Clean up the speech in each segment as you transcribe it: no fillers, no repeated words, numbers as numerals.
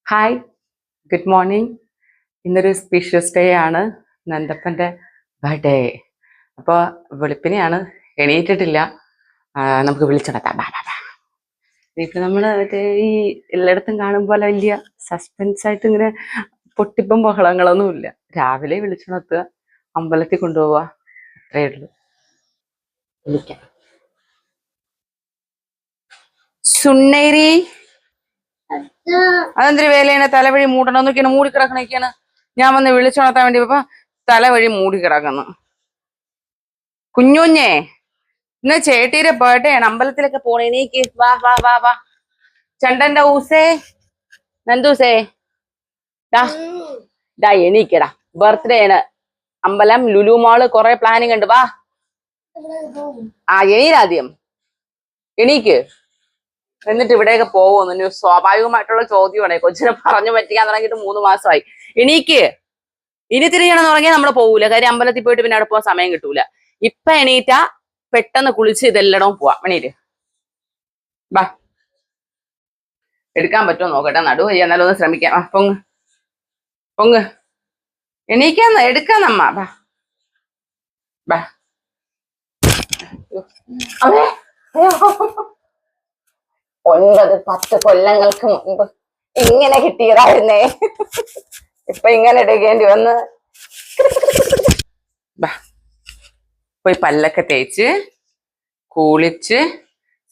Hi, good morning. ഇന്നൊരു species day ആണ്, നന്ദപ്പൻ്റെ birthday. അപ്പോൾ വെളുപ്പിനെയാണ്, എണീറ്റിട്ടില്ല. നമുക്ക് വിളിച്ചുണർത്താം. ഇപ്പം നമ്മൾ മറ്റേ ഈ എല്ലായിടത്തും കാണുമ്പോൾ വലിയ സസ്പെൻസ് ആയിട്ട് ഇങ്ങനെ പൊട്ടിപ്പം ബഹളങ്ങളൊന്നുമില്ല. രാവിലെ വിളിച്ചുണർത്തുക, അമ്പലത്തിൽ കൊണ്ടുപോവുക, അത്രയേ ഉള്ളൂ. വിളിക്കാം. സുണ്ണേരി, അതെന്തൊരു വേലയാണ്? തലവഴി മൂടണം നോക്കിയാണ്, മൂടി കിടക്കണൊക്കെയാണ്. ഞാൻ വന്ന് വിളിച്ചുണർത്താൻ വേണ്ടി ഇപ്പൊ തലവഴി മൂടി കിടക്കുന്നു. കുഞ്ഞുഞ്ഞേ, ഇന്ന് ചേട്ടിയുടെ ബർത്ത്ഡേ ആണ്, അമ്പലത്തിലൊക്കെ പോണേ. നീക്ക് വാ വാ വാ വാ. ചണ്ടന്റെ ഊസേ, നന്ദൂസേ, ഡാ എണീക്കടാ. ബർത്ത്ഡേ ആണ്, അമ്പലം, ലുലു മാള്, കൊറേ പ്ലാനിങ് ഉണ്ട്. വാ. എണീരാദ്യം, എണീക്ക്. എന്നിട്ട് ഇവിടെയൊക്കെ പോകുന്നു. സ്വാഭാവികമായിട്ടുള്ള ചോദ്യമാണ്. കൊച്ചിനെ പറഞ്ഞു പറ്റിക്കാൻ തുടങ്ങിയിട്ട് 3 മാസമായി. എണീക്ക്. ഇനി തിരിയണമെന്ന് പറഞ്ഞാൽ നമ്മൾ പോകൂല. കാര്യം അമ്പലത്തിൽ പോയിട്ട് പിന്നെ അവിടെ പോകാൻ സമയം കിട്ടൂല. ഇപ്പൊ എണീറ്റ പെട്ടെന്ന് കുളിച്ച് ഇതെല്ലാം പോവാം. എണീറ്റ് ബാ. എടുക്കാൻ പറ്റുമോ നോക്കട്ടെ, നടുവ് എന്നാലും ഒന്ന് ശ്രമിക്കാം. പൊങ്ങ് പൊങ്ങ്, എണീക്കാന്ന്, എടുക്കാന്നമ്മ. ബാ ബാ. അതെ, 9-10 കൊല്ലങ്ങൾക്ക് മുമ്പ് ഇങ്ങനെ കിട്ടിയതായിരുന്നേ. ഇപ്പൊ ഇങ്ങനെ എടുക്കേണ്ടി വന്ന്. പോയി പല്ലൊക്കെ തേച്ച് കുളിച്ച്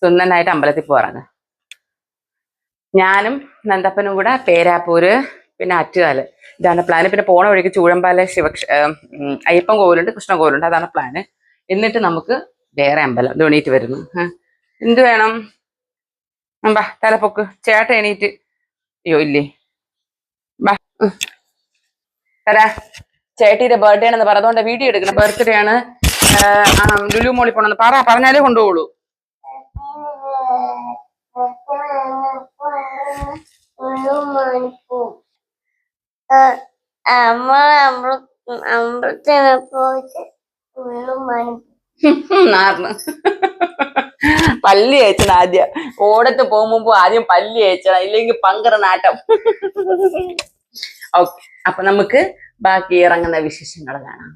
സുന്ദരനായിട്ട് അമ്പലത്തിൽ പോറാണ്. ഞാനും നന്ദപ്പനും കൂടെ പേരാപ്പൂര്, പിന്നെ ആറ്റുകാല്, ഇതാണ് പ്ലാന്. പിന്നെ പോണ വഴിക്ക് ചൂഴമ്പാല അയ്യപ്പൻ കോവിലുണ്ട്, കൃഷ്ണ കോവിലുണ്ട്, അതാണ് പ്ലാന്. എന്നിട്ട് നമുക്ക് വേറെ അമ്പലം എണീറ്റ് വരുന്നു. എന്ത് വേണം? ബാ, തലപ്പൊക്ക്. ചേട്ട എണീറ്റ്. അയ്യോ ഇല്ലേ, ബാ. തരാ. ചേട്ടിയുടെ ബർത്ത്ഡേ ആണെന്ന് പറഞ്ഞതുകൊണ്ട് വീഡിയോ എടുക്കണം. ബർത്ത്ഡേ ആണ്, ലുലു മോളിൽ പോണെന്ന് പറഞ്ഞാലേ കൊണ്ടുപോകുള്ളൂ. പല്ലി അയച്ചണം ആദ്യം. ഓടത്ത് പോകുമ്പോ ആദ്യം പല്ലി അയച്ചണം, ഇല്ലെങ്കിൽ പങ്കറ നാട്ടം. ഓക്കെ, അപ്പൊ നമുക്ക് ബാക്കി ഇറങ്ങുന്ന വിശേഷങ്ങൾ കാണാം.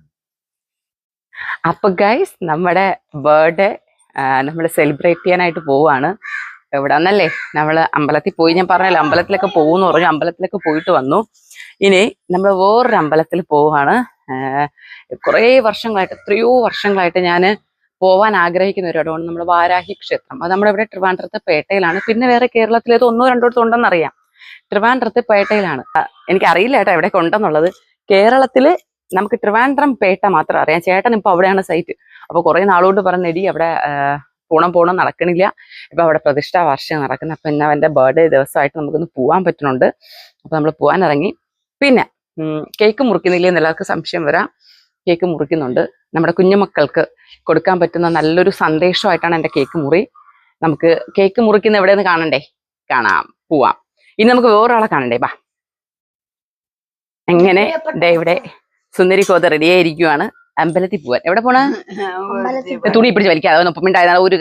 അപ്പൊ ഗൈസ്, നമ്മുടെ ബർത്ത്ഡേ നമ്മൾ സെലിബ്രേറ്റ് ചെയ്യാനായിട്ട് പോവാണ്. എവിടാന്നല്ലേ, നമ്മള് അമ്പലത്തിൽ പോയി. ഞാൻ പറഞ്ഞല്ലോ അമ്പലത്തിലൊക്കെ പോകുന്നു പറഞ്ഞു. അമ്പലത്തിലൊക്കെ പോയിട്ട് വന്നു. ഇനി നമ്മൾ വേറൊരു അമ്പലത്തിൽ പോവാണ്. കുറേ വർഷങ്ങളായിട്ട്, എത്രയോ വർഷങ്ങളായിട്ട് ഞാൻ പോവാൻ ആഗ്രഹിക്കുന്ന ഒരു ഇടമാണ് നമ്മൾ വാരാഹി ക്ഷേത്രം. അത് നമ്മുടെ ഇവിടെ ട്രിവാൻഡ്രത്ത് പേട്ടയിലാണ്. പിന്നെ വേറെ കേരളത്തിലേത് 1-2 ഉണ്ടെന്നറിയാം. ട്രിവാൻഡ്രത്ത് പേട്ടയിലാണ്. എനിക്കറിയില്ല കേട്ടോ എവിടെയൊക്കെ ഉണ്ടെന്നുള്ളത്. കേരളത്തില് നമുക്ക് ട്രിവാൻഡ്രം പേട്ട മാത്രം അറിയാം. ചേട്ടൻ ഇപ്പൊ അവിടെയാണ് സൈറ്റ്. അപ്പൊ കുറെ നാളുകൊണ്ട് പറഞ്ഞെടി അവിടെ പോണം നടക്കണില്ല. ഇപ്പൊ അവിടെ പ്രതിഷ്ഠാ വാർഷികം നടക്കുന്നത്. അപ്പൊ ഇന്ന് അവന്റെ ബർത്ത്ഡേ ദിവസമായിട്ട് നമുക്കൊന്ന് പോവാൻ പറ്റുന്നുണ്ട്. അപ്പൊ നമ്മൾ പോവാൻ ഇറങ്ങി. പിന്നെ കേക്ക് മുറിക്കുന്നില്ലേ എന്ന് എല്ലാവർക്കും സംശയം വരാം. കേക്ക് മുറിക്കുന്നുണ്ട്. നമ്മുടെ കുഞ്ഞുമക്കൾക്ക് കൊടുക്കാൻ പറ്റുന്ന നല്ലൊരു സന്ദേശമായിട്ടാണ് എൻ്റെ കേക്ക് മുറി. നമുക്ക് കേക്ക് മുറിക്കുന്ന എവിടെയെന്ന് കാണണ്ടേ? കാണാം, പോവാം. ഇനി നമുക്ക് വേറൊരാളെ കാണണ്ടേ? ബാ. എങ്ങനെ ഇവിടെ സുന്ദരി കോത റെഡിയായിരിക്കുവാണ് അമ്പലത്തിൽ പോവാൻ. എവിടെ പോണ? തുണി പിടിച്ച് വലിക്കാതെ ഒന്നുണ്ടായ ഒരു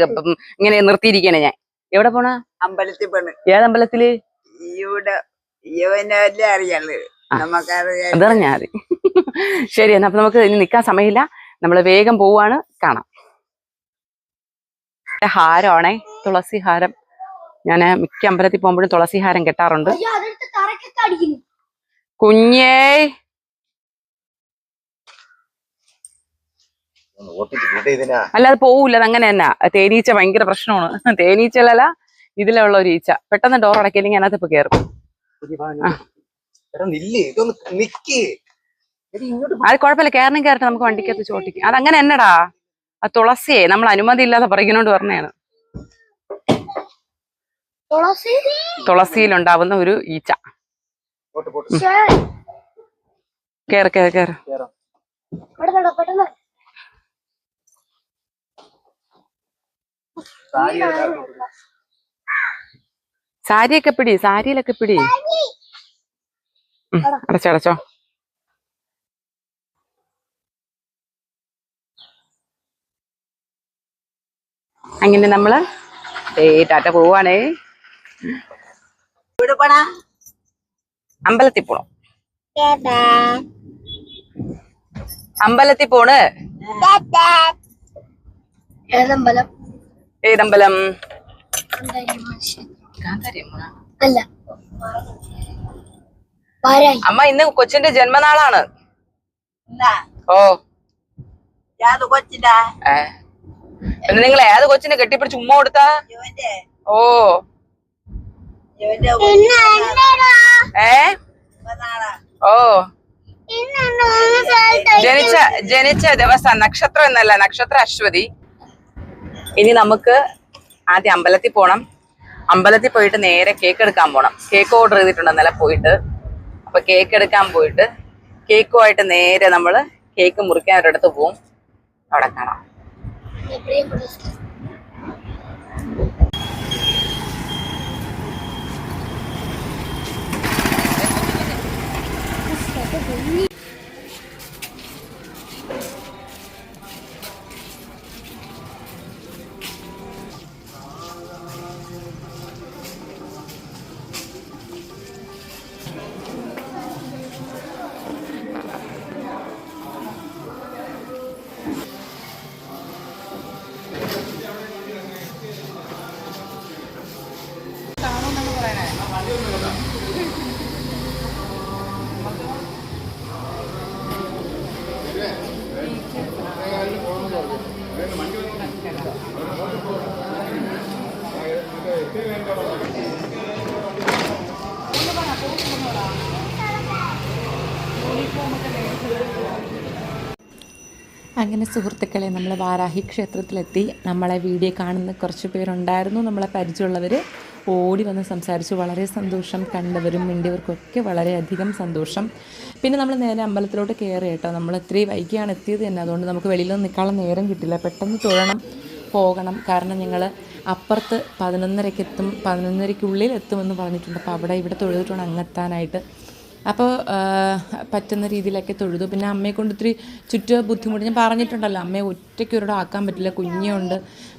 ഇങ്ങനെ നിർത്തിയിരിക്കണേ ഞാൻ. എവിടെ പോണ? അമ്പലത്തിൽ പോണ്. ഏതമ്പലത്തില്? അതറിഞ്ഞാ മതി. ശരി, എന്നാ അപ്പൊ നമുക്ക് ഇനി നിൽക്കാൻ സമയമില്ല. നമ്മൾ വേഗം പോവാണ്. കാണാം. ഹാരമാണേ, തുളസി ഹാരം. ഞാൻ മിക്ക അമ്പലത്തിൽ പോകുമ്പോഴും തുളസി ഹാരം കെട്ടാറുണ്ട്. കുഞ്ഞേ, അല്ലാതെ പോവൂല, അത് അങ്ങനെ തന്നെ. തേനീച്ച ഭയങ്കര പ്രശ്നമാണ്. തേനീച്ചലല്ല, ഇതിലുള്ള ഒരു ഈച്ച. പെട്ടെന്ന് ഡോർ അടക്കില്ലെങ്കിൽ അതിനകത്ത് ഇപ്പൊ കയറും. അത് കുഴപ്പമില്ല, കയറണം കയറട്ടെ, നമുക്ക് വണ്ടിക്കകത്ത് ചോട്ടിക്കും. അതങ്ങനെ എന്നടാ, ആ തുളസിയെ നമ്മൾ അനുമതി ഇല്ലാതെ പറിക്കുന്നോണ്ട് പറഞ്ഞാണ്. തുളസിയിലുണ്ടാവുന്ന ഒരു ഈച്ച. കേറ് കേറ് കേറ്. സാരിയൊക്കെ പിടി, സാരിയിലൊക്കെ പിടി. അടച്ചോ. അങ്ങനെ നമ്മള് ടാറ്റ പോവാണേ. അമ്പലത്തിൽ പോണം. അമ്പലത്തിൽ പോണ്. ഏതമ്പലം? അമ്മ ഇന്ന് കൊച്ചിന്റെ ജന്മനാളാണ്. ഓ പിന്നെ നിങ്ങൾ ഏത് കൊച്ചിനെ കെട്ടിപ്പിടിച്ച് ഉമ്മ കൊടുത്താ? ഓ ഓ ജനിച്ച ദിവസം നക്ഷത്രം എന്നല്ല, നക്ഷത്ര അശ്വതി. ഇനി നമുക്ക് ആദ്യം അമ്പലത്തിൽ പോണം. അമ്പലത്തിൽ പോയിട്ട് നേരെ കേക്ക് എടുക്കാൻ പോണം. കേക്ക് ഓർഡർ ചെയ്തിട്ടുണ്ട് ഇന്നലെ പോയിട്ട്. അപ്പൊ കേക്ക് എടുക്കാൻ പോയിട്ട് കേക്കുമായിട്ട് നേരെ നമ്മള് കേക്ക് മുറിക്കാൻ ഒരിടത്ത് പോവും. അവിടെ കാണാം. അങ്ങനെ സുഹൃത്തുക്കളെ, നമ്മൾ വാരാഹി ക്ഷേത്രത്തിലെത്തി. നമ്മളെ വീഡിയോ കാണുന്ന കുറച്ച് പേരുണ്ടായിരുന്നു. നമ്മളെ പരിചയമുള്ളവർ ഓടി വന്ന് സംസാരിച്ചു. വളരെ സന്തോഷം. കണ്ടവരും മിണ്ടിയവർക്കൊക്കെ വളരെയധികം സന്തോഷം. പിന്നെ നമ്മൾ നേരെ അമ്പലത്തിലോട്ട് കയറി കേട്ടോ. നമ്മൾ ഇത്തിരി വൈകിയാണ് എത്തിയത് തന്നെ. അതുകൊണ്ട് നമുക്ക് വെളിയിലൊന്നും നിൽക്കാനുള്ള നേരം കിട്ടില്ല. പെട്ടെന്ന് തൊഴണം, പോകണം. കാരണം ഞങ്ങൾ അപ്പുറത്ത് 11:30 എത്തും, 11:30 എത്തുമെന്ന് പറഞ്ഞിട്ടുണ്ട്. അപ്പോൾ അവിടെ ഇവിടെ തൊഴുതിട്ടുണ്ട് അങ്ങെത്താനായിട്ട്. അപ്പോൾ പറ്റുന്ന രീതിയിലൊക്കെ തൊഴുതു. പിന്നെ അമ്മയെ കൊണ്ട് ഇത്തിരി ബുദ്ധിമുട്ട്. ഞാൻ പറഞ്ഞിട്ടുണ്ടല്ലോ, അമ്മയെ ഒറ്റയ്ക്ക് ഒരിടം ആക്കാൻ പറ്റില്ല, കുഞ്ഞുണ്ട്.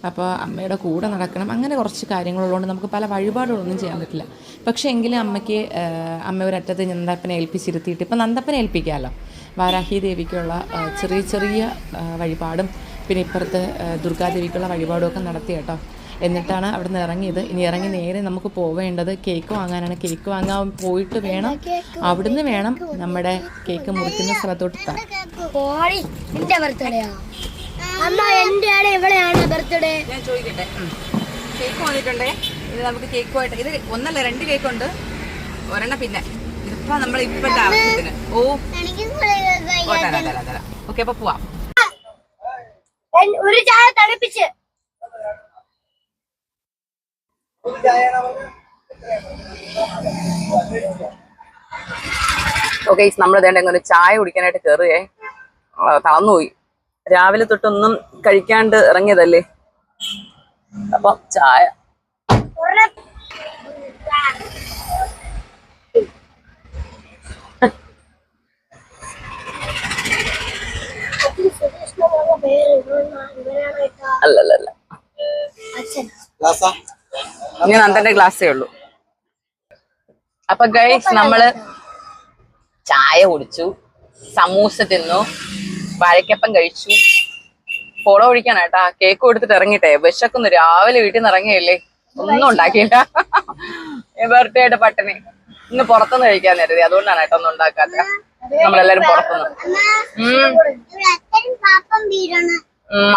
അപ്പോൾ അമ്മയുടെ കൂടെ നടക്കണം. അങ്ങനെ കുറച്ച് കാര്യങ്ങളുള്ളതുകൊണ്ട് നമുക്ക് പല വഴിപാടുകളൊന്നും ചെയ്യാൻ പറ്റില്ല. പക്ഷേ എങ്കിലും അമ്മയ്ക്ക് അമ്മ ഒരറ്റത്ത് നന്ദപ്പനെ ഏൽപ്പിച്ചിരുത്തിയിട്ട് ഇപ്പം നന്ദപ്പനെ ഏൽപ്പിക്കാമല്ലോ. വാരാഹി ദേവിക്കുള്ള ചെറിയ ചെറിയ വഴിപാടും പിന്നെ ഇപ്പുറത്ത് ദുർഗാദേവിക്കുള്ള വഴിപാടുമൊക്കെ നടത്തി കേട്ടോ. എന്നിട്ടാണ് അവിടെ നിന്ന് ഇറങ്ങിയത്. ഇനി ഇറങ്ങി നേരെ നമുക്ക് പോവേണ്ടത് കേക്ക് വാങ്ങാനാണ്. കേക്ക് വാങ്ങാൻ പോയിട്ട് വേണം, അവിടുന്ന് വേണം നമ്മുടെ കേക്ക് മുറിക്കുന്ന സ്ഥലത്തോട്ട് എത്താൻ. ഞാൻ ചോദിക്കട്ടെ, കേക്ക് വന്നിട്ടുണ്ടേ. ഇത് നമുക്ക് കേക്കുമായിട്ട് ഇത് ഒന്നല്ല 2 കേക്കുണ്ട്, ഒരെണ്ണം പിന്നെ ഇതിപ്പോ നമ്മൾ ഇപ്പോഴത്തെ ആവശ്യത്തിന്. ഓക്കെ, അപ്പൊ പോവാം. ഒരു ചായ തണുപ്പിച്ച് ഓക്കെ, നമ്മൾ ഇതേണ്ട ഒരു ചായ കുടിക്കാനായിട്ട് കയറുകയെ. തളർന്നുപോയി, രാവിലെ തൊട്ടൊന്നും കഴിക്കാണ്ട് ഇറങ്ങിയതല്ലേ. അപ്പം ചായ. അല്ലല്ല, ഇനി നന്ദന്റെ ഗ്ലാസ്സേ ഉള്ളൂ. അപ്പൊ ഗൈസ്, നമ്മള് ചായ കുടിച്ചു, സമൂസ തിന്നു, വാഴക്കപ്പം കഴിച്ചു. ഫോളോ ഒഴിക്കാനാട്ടാ. കേക്ക് കൊടുത്തിട്ട് ഇറങ്ങിട്ടെ, വിശക്കുന്നു. രാവിലെ വീട്ടിൽ നിന്ന് ഇറങ്ങിയല്ലേ, ഒന്നും ഉണ്ടാക്കിയില്ല. ബർത്ത്ഡേ ആയിട്ട് പട്ടിണി. ഇന്ന് പുറത്തുനിന്ന് കഴിക്കാൻ കരുതി, അതുകൊണ്ടാണ് കേട്ടോ ഒന്നും ഉണ്ടാക്കാത്ത. നമ്മളെല്ലാരും പുറത്തുനിന്ന്.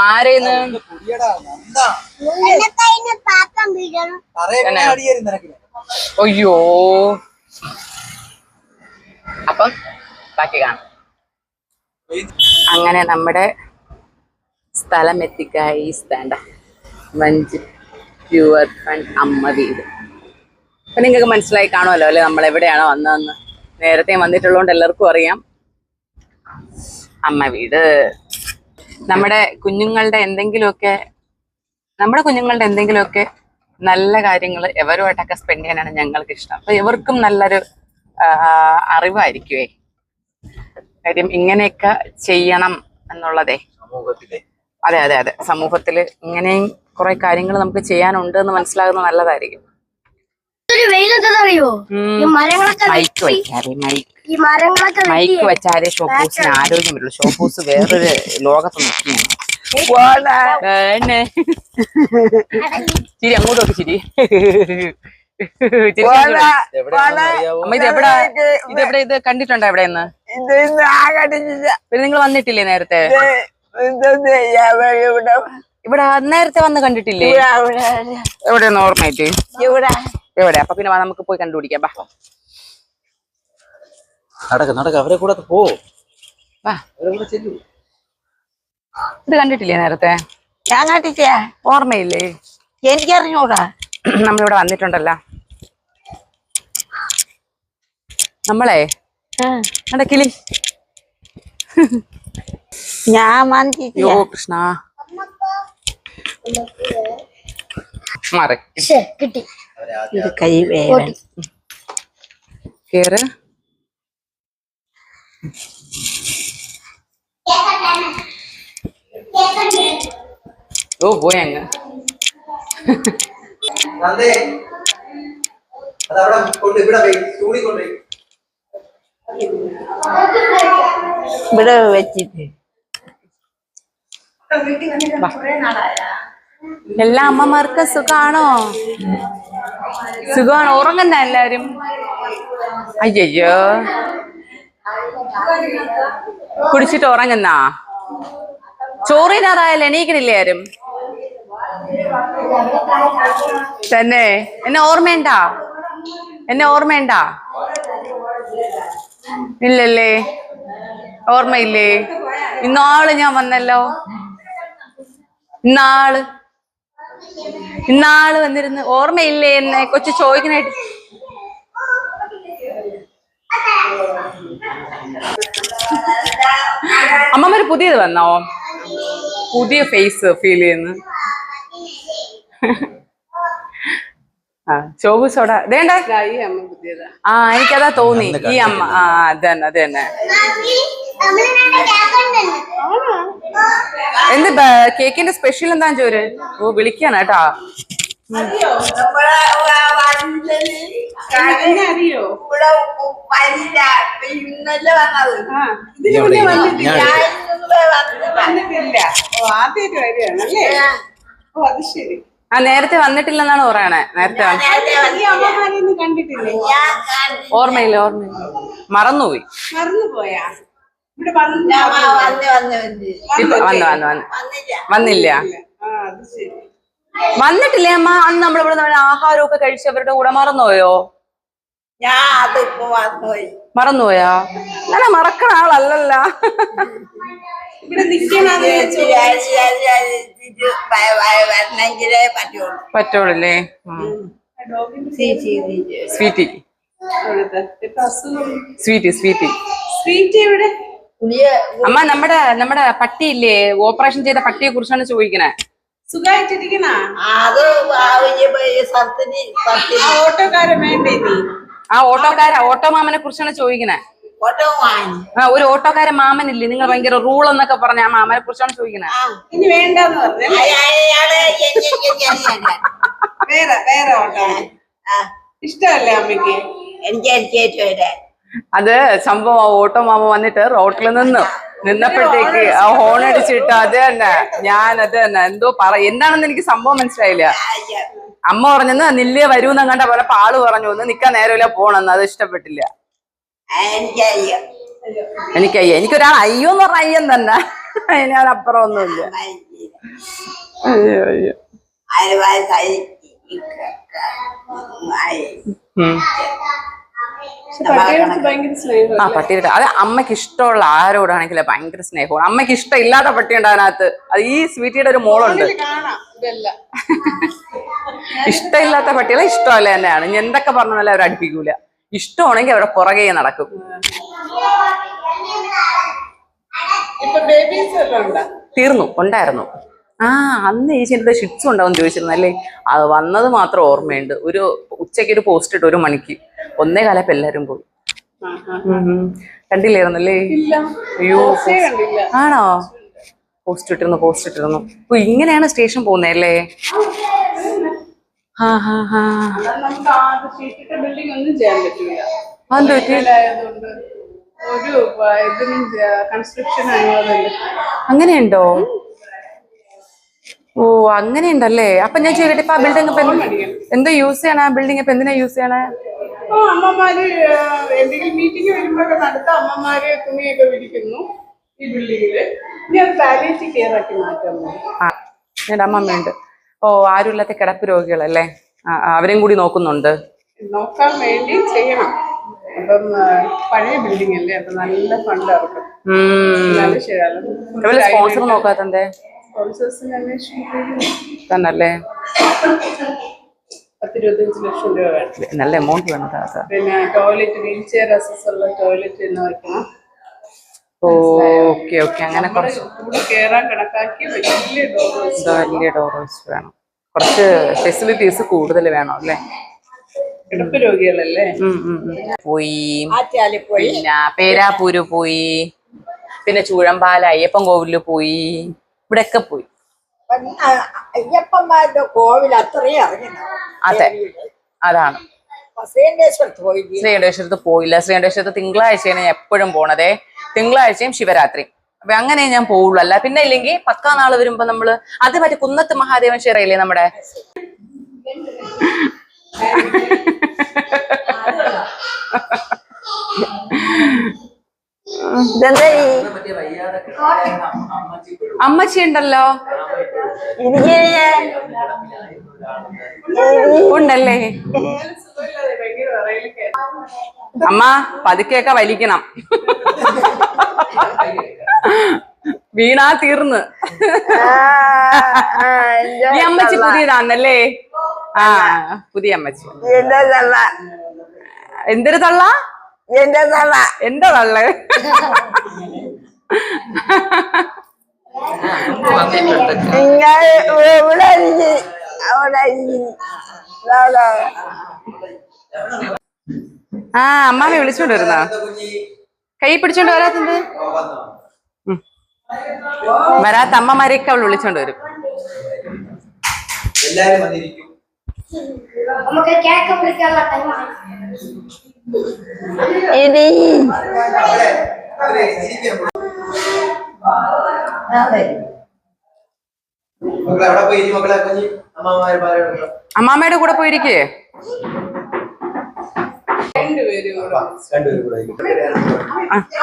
ആരേന്ന്? അയ്യോ, അപ്പം ബാക്കി കാണാം. അങ്ങനെ നമ്മുടെ സ്ഥലം എത്തിക്കായി. വേണ്ട വഞ്ചി പ്യുവർ ഫണ്ട് അമ്മ വീട്. അപ്പൊ നിങ്ങൾക്ക് മനസ്സിലായി കാണുമല്ലോ അല്ലെ നമ്മൾ എവിടെയാണോ വന്നതെന്ന്. നേരത്തെ വന്നിട്ടുള്ളതുകൊണ്ട് എല്ലാവർക്കും അറിയാം. അമ്മ വീട്. നമ്മുടെ കുഞ്ഞുങ്ങളുടെ എന്തെങ്കിലുമൊക്കെ നല്ല കാര്യങ്ങൾ എവരുമായിട്ടൊക്കെ സ്പെൻഡ് ചെയ്യാനാണ് ഞങ്ങൾക്ക് ഇഷ്ടം. അപ്പൊ ഇവർക്കും നല്ലൊരു അറിവായിരിക്കുവേ. കാര്യം ഇങ്ങനെയൊക്കെ ചെയ്യണം എന്നുള്ളതേ. അതെ അതെ അതെ, സമൂഹത്തിൽ ഇങ്ങനെയും കുറെ കാര്യങ്ങൾ നമുക്ക് ചെയ്യാനുണ്ട് എന്ന് മനസ്സിലാകുന്നത് നല്ലതായിരിക്കും. എന്തൊരു വെയിലെന്താണെന്നറിയോ? ഈ മരങ്ങളൊക്കെ മൈക്ക് വെച്ചാലേ ഈ മരങ്ങളൊക്കെ മൈക്ക് വെച്ചാലേ ഷോപ്പൂസിന് ആരോഗ്യം വരുള്ളൂ. ഷോപ്പൂസ് വേറൊരു ലോകത്ത് നിൽക്കുകയാണ്. ചിരി അങ്ങോട്ട് നോക്കി ചിരി. അമ്മ ഇതെവിടെ ഇത് കണ്ടിട്ടുണ്ടോ എവിടെയെന്ന്? പിന്നെ നിങ്ങൾ വന്നിട്ടില്ലേ നേരത്തെ? ഇവിടെ നേരത്തെ വന്ന് കണ്ടിട്ടില്ലേ? എവിടെയൊന്ന് ഓർമ്മയായിട്ട് എവിടെ? അപ്പൊ പിന്നെ നമുക്ക് പോയി കണ്ടുപിടിക്കാം. ബാ നടക്ക അവരെ കൂടെ പോ. ഇത് കണ്ടിട്ടില്ലേ നേരത്തെ? ഞാൻ കണ്ടിട്ടേ ഓർമ്മയില്ലേ? എനിക്കറിഞ്ഞൂടാ. നമ്മളിവിടെ വന്നിട്ടുണ്ടല്ലോ. നമ്മളെ കിളി ഞാൻ വന്നിട്ടില്ല. യോ കൃഷ്ണ മാറി കിട്ടി. ഇത് കൈ വേദന. കേറ്. ഓ പോയി അങ്ങ്. ഇവിടെ വെച്ചിട്ട് എല്ലാ അമ്മമാർക്കും സുഖാണോ? സുഖാണോ? ഉറങ്ങണ്ട എല്ലാരും? അയ്യോ കുടിച്ചിട്ട് ഉറങ്ങുന്നാ? ചോറിനാറായാലും എണീക്കണില്ലേ ആരും? തന്നെ എന്നെ ഓർമ്മയുണ്ടാ? എന്നെ ഓർമ്മയുണ്ടാ? ഇല്ലല്ലേ? ഓർമ്മയില്ലേ? ഇന്നാള് ഞാൻ വന്നല്ലോ. ഇന്നാള് വന്നിരുന്ന് ഓർമ്മയില്ലേ എന്നെ? കൊച്ചു ചോദിക്കണായിട്ട് അമ്മമ്മര് പുതിയത് വന്നോ? പുതിയ ഫേസ് ഫീൽ ചെയ്യുന്നു. ചോബു സോഡ വേണ്ട. എനിക്കതാ തോന്നി ഈ അമ്മ. അത് തന്നെ. എന്ത് കേക്കിന്റെ സ്പെഷ്യൽ എന്താന്ന് ചോര്? ഓ വിളിക്കാണ് കേട്ടാ. നേരത്തെ വന്നിട്ടില്ലെന്നാണ് പറയണേ. നേരത്തെ ഓർമ്മയില്ല. മറന്നുപോയി. വന്നില്ല. വന്നിട്ടില്ലേ അമ്മ? അന്ന് നമ്മളിവിടെ ആഹാരമൊക്കെ കഴിച്ച് അവരുടെ കൂടെ മറന്നുപോയോ? മറന്നുപോയാ? അങ്ങനെ മറക്കണ ആളല്ലല്ല. പറ്റുള്ളൂല്ലേ? സ്വീറ്റി അമ്മ നമ്മുടെ പട്ടിയില്ലേ? ഓപ്പറേഷൻ ചെയ്ത പട്ടിയെ കുറിച്ചാണ് ചോദിക്കണേ. സുഖായിട്ടിരിക്കണ? ഓട്ടോക്കാരൻ വേണ്ടേ? ഓട്ടോ മാമനെ കുറിച്ചാണ് ചോദിക്കണേ. ഒരു ഓട്ടോക്കാരൻ മാമനില്ലേ? നിങ്ങൾ ഭയങ്കര റൂൾ എന്നൊക്കെ പറഞ്ഞ ആ മാമനെ കുറിച്ചാണ് ചോദിക്കണേ. ഇനി വേണ്ടെന്ന് പറഞ്ഞു. വേറെ ഓട്ടോ ഇഷ്ടമല്ലേ അമ്മയ്ക്ക്? എനിക്ക് അത് സംഭവം ഓട്ടോ മാമ വന്നിട്ട് റോട്ടിൽ നിന്നപ്പോഴത്തേക്ക് ഹോൺ അടിച്ചിട്ട് അത് തന്നെ എന്തോ എന്താണെന്ന് എനിക്ക് സംഭവം മനസ്സിലായില്ല. അമ്മ പറഞ്ഞെന്ന് നില്ലേ വരൂന്ന് കണ്ട പോലെ ആള് പറഞ്ഞു ഒന്ന് നിക്കാൻ നേരമില്ല പോണെന്ന്. അത് ഇഷ്ടപ്പെട്ടില്ല. എനിക്കൊരാൾ അയ്യോന്ന് പറഞ്ഞ അയ്യം തന്നെ. അതിനപ്പുറം ഒന്നുമില്ല. പട്ടിയുടെ അത് അമ്മയ്ക്ക് ഇഷ്ടമുള്ള ആരോടാണെങ്കിലും ഭയങ്കര സ്നേഹമാണ്. അമ്മയ്ക്ക് ഇഷ്ടമില്ലാത്ത പട്ടിയുണ്ട് അതിനകത്ത്. അത് ഈ സ്വീറ്റിയുടെ ഒരു മോളുണ്ട്. ഇഷ്ടമില്ലാത്ത പട്ടികളെ ഇഷ്ടമല്ല തന്നെയാണ്. ഇനി എന്തൊക്കെ പറഞ്ഞാലും അവർ അടുപ്പിക്കൂല. ഇഷ്ടമാണെങ്കിൽ അവിടെ പുറകെ നടക്കും. തീർന്നു. ഉണ്ടായിരുന്നു. അന്ന് ചേച്ചിന്റെ ഷിറ്റ്സും ഉണ്ടാവും ചോദിച്ചിരുന്നല്ലേ? അത് വന്നത് മാത്രം ഓർമ്മയുണ്ട്. ഒരു ഉച്ചയ്ക്ക് ഒരു പോസ്റ്റ് ഇട്ട് 1 മണിക്ക് 1:15 എല്ലാരും പോയി. കണ്ടില്ലായിരുന്നല്ലേ? അയ്യോ ആണോ? പോസ്റ്റ് ഇട്ടിരുന്നു. ഇങ്ങനെയാണ് സ്റ്റേഷൻ പോകുന്നതല്ലേ? അല്ലാതെ നമുക്ക് ആ ഷീറ്റിട്ട ബിൽഡിംഗ് ഒന്നും ചെയ്യാൻ പറ്റില്ല. അതെന്ത് പറ്റി? ആയതുകൊണ്ട് ഒരു ഇതിനും കൺസ്ട്രക്ഷൻ അനുവാദമില്ല. അങ്ങനെയുണ്ടോ? ഓ അങ്ങനെയുണ്ടല്ലേ. അപ്പൊ ഞാൻ ചോദിക്കട്ടെ, ഇപ്പൊ ആ ബിൽഡിംഗ് ഇപ്പൊ എന്തോ യൂസ് ചെയ്യണ ആ ബിൽഡിംഗ് ഇപ്പൊ എന്തിനാ യൂസ് ചെയ്യണേ? അമ്മമാര് എന്തെങ്കിലും മീറ്റിംഗ് വരുമ്പോഴൊക്കെ അടുത്ത അമ്മമാര് തുണിയൊക്കെ വിരിക്കുന്നു ഈ ബിൽഡിങ്ങില്. ഇനി അത് പാലിയേറ്റീവ് കെയർ ആക്കി മാറ്റാൻ പോകും. എന്റെ അമ്മമ്മയുണ്ട്. ഓ ആരുമില്ലാത്ത കിടപ്പ് രോഗികളല്ലേ, അവരെയും കൂടി നോക്കുന്നുണ്ട്. നോക്കാൻ വേണ്ടി ചെയ്യണം. അപ്പം പഴയ ബിൽഡിംഗ് അല്ലേ, അപ്പൊ നല്ല ഫണ്ട് ഇറക്കും. എന്നാലും ശരിയല്ല. സ്പോൺസർ നോക്കാത്തന്തേ? സ്പോൺസേഴ്സിന് അന്വേഷിച്ചു തന്നല്ലേ. 10-25 ലക്ഷം രൂപ വേണം. നല്ല എമൗണ്ട് വേണം. പിന്നെ ടോയ്ലറ്റ്, വീൽ ചെയർ അസസ് ഉള്ള ടോയ്ലറ്റ് എന്ന് വെക്കണം. Okay okay. അങ്ങനെ കുറച്ച് കൂടി കേറാൻ കണക്കാക്കി വലിയ ഡോറേഴ്സ് വേണം. കുറച്ച് ഫെസിലിറ്റീസ് കൂടുതൽ വേണം അല്ലേ. കിടപ്പ് രോഗികളല്ലേ. പോയി, പിന്നെ പേരാപ്പൂര് പോയി, പിന്നെ ചൂഴമ്പാല അയ്യപ്പൻ കോവിലില് പോയി, ഇവിടെയൊക്കെ പോയി. അയ്യപ്പന്മാരുടെ കോവിൽ അത്രയും ഇറങ്ങുന്നു. അതെ, അതാണ്. ശ്രീകണ്ഠേശ്വരത്ത് പോയില്ല. ശ്രീകണ്ഠേശ്വരത്ത് പോയില്ല. ശ്രീകണ്ഠേശ്വരത്ത് തിങ്കളാഴ്ചയാണ് ഞാൻ എപ്പോഴും പോണതേ. തിങ്കളാഴ്ചയും ശിവരാത്രി. അപ്പൊ അങ്ങനെ ഞാൻ പോവുള്ളൂ. അല്ല പിന്നെ ഇല്ലെങ്കിൽ പക്കാ നാള് വരുമ്പോ നമ്മള് അത് മറ്റേ കുന്നത്ത് മഹാദേവൻ ക്ഷേത്രയില്ലേ നമ്മുടെ, അമ്മച്ചി ഉണ്ടല്ലോ. ഉണ്ടല്ലേ. അമ്മ പതുക്കെയൊക്കെ വലിക്കണം, വീണാ തീർന്ന്. ഈ അമ്മച്ചി പുതിയതാന്നല്ലേ? ആ പുതിയ അമ്മച്ചി. എന്തൊരു തള്ള? എന്റെ തള്ളേ. ആ അമ്മാമ്മ വിളിച്ചോണ്ട് വരുന്ന, കൈ പിടിച്ചോണ്ട് വരാത്തത്. വരാത്ത അമ്മമാരെയൊക്കെ അവൾ വിളിച്ചോണ്ട് വരും. നമുക്ക് കേക്ക് വിളിക്കാനുള്ള ടൈമാണ്. അമ്മാമ്മയുടെ കൂടെ പോയിരിക്കേ.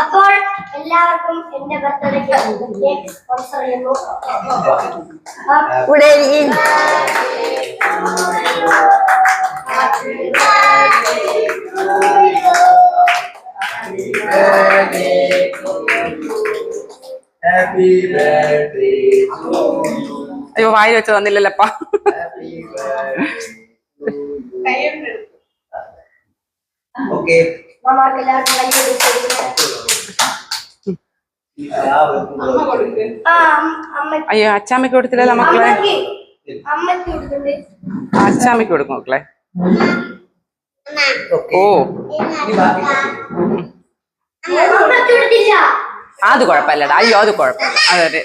അപ്പോൾ എല്ലാവർക്കും എന്റെ ബർത്ത്ഡേക്ക് കേക്ക് സ്പോൺസർ ചെയ്യുന്നു. അയ്യോ വായി വെച്ച് തന്നില്ലല്ലപ്പാ. അയ്യോ അച്ചാമ്മയ്ക്ക് കൊടുത്തില്ലല്ലോ മക്കളെ. അച്ചാമ്മയ്ക്ക് കൊടുക്കും മക്കളെ. ഓ അത് കുഴപ്പമില്ലടാ. അയ്യോ അത് കുഴപ്പമില്ല. അതെ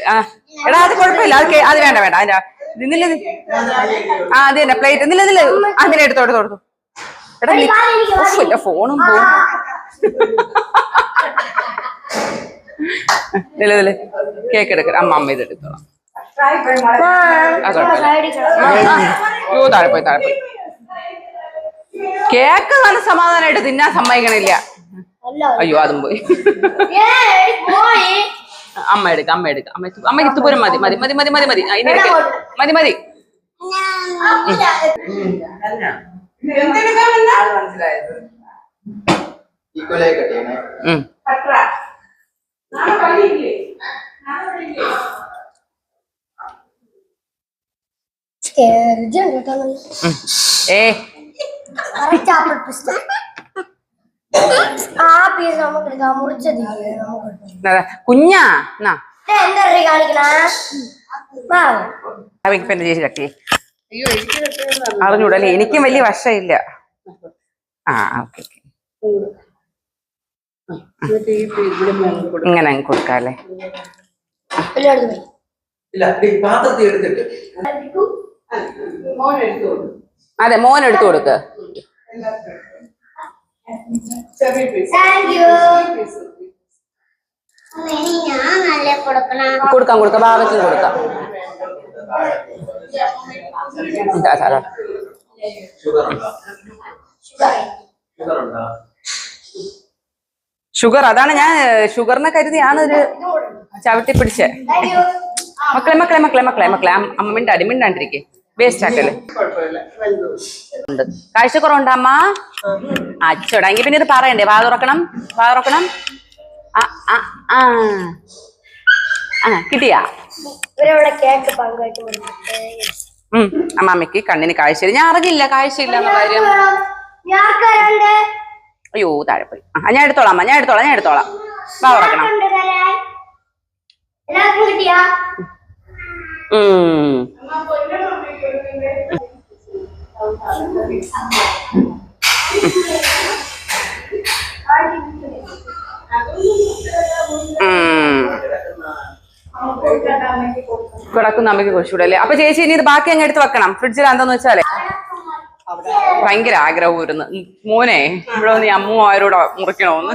എടാ അത് കുഴപ്പമില്ല. അത് വേണ്ട വേണ്ട. അതിന്റെ നിന്നില്ല. ആ അത് തന്നെ പ്ലേറ്റ് നിന്നില്ല. അങ്ങനെ എടുത്തോടുത്തു. എടാ ഇല്ല ഫോണും പോവും. നില കേക്ക് എടുക്കണം. അമ്മ ഇത് എടുത്തോളാം. യോ താഴെ പോയി. കേക്ക് നല്ല സമാധാനമായിട്ട് തിന്നാൻ സമ്മതിക്കണില്ല. അയ്യോ അതും പോയി. അമ്മ എടുക്ക. അമ്മയ്ക്ക് ഇത്തുപോലും മതി. കുഞ്ഞാ ചേച്ചി ചക്കി അറിഞ്ഞൂടല്ലേ. എനിക്കും വലിയ വശമില്ല. ആ ഓക്കെ ഇങ്ങനെ അങ്ങ് കൊടുക്കാല്ലേ. അതെ മോൻ എടുത്തു കൊടുക്ക്. ചെറിയ പീസ് താങ്ക് യു. ഞാൻ നല്ല കൊടുക്കണം. കൊടുക്കാം കൊടുക്കാം, ഭാവത്തിന് കൊടുക്കാം. ഇതാ, സാറേ. ഷുഗർ, അതാണ് ഞാൻ ഷുഗറിനെ കരുതിയാണ് ഒരു ചവിട്ടി പിടിച്ചേ. Thank you. മക്കളെ അമ്മ മിണ്ടാണ്ടിരിക്കേ, വേസ്റ്റ് ആക്കല്ലേ. കുഴപ്പമില്ല, വെന്തു. ഉണ്ട്. കാഴ്ചക്കുറവുണ്ട് അമ്മ? അച്ചോടാ, എങ്കിൽ പിന്നെ ഇത് പറയണ്ടേ? വാ തുറക്കണം. കിട്ടിയാ? ഇവരവിടെ കേക്ക് പങ്കുവെച്ച് കൊടുത്തിട്ട് അമ്മാമ്മക്ക് കണ്ണിന് കാഴ്ചയില്ല. ഞാൻ അറിഞ്ഞില്ല കാഴ്ചയില്ല എന്ന കാര്യം. ഞാർക്കാരുണ്ട്. അയ്യോ താഴെ പോയി. ഞാൻ എടുത്തോളാം അമ്മ, ഞാൻ എടുത്തോളാം. വാ തുറക്കണം. എല്ലാവർക്കും കിട്ടിയാ? കിടക്കുന്ന അമ്മയ്ക്ക് കുറച്ചുകൂടെ. അപ്പൊ ചേച്ചി ഇനി ഇത് ബാക്കി അങ്ങ് എടുത്ത് വെക്കണം ഫ്രിഡ്ജിൽ. എന്താന്ന് വെച്ചാലേ ഭയങ്കര ആഗ്രഹമായിരുന്നു മോനെ ഇവിടെ വന്ന് അമ്മു ആരോടെ മുറിക്കണോന്ന്.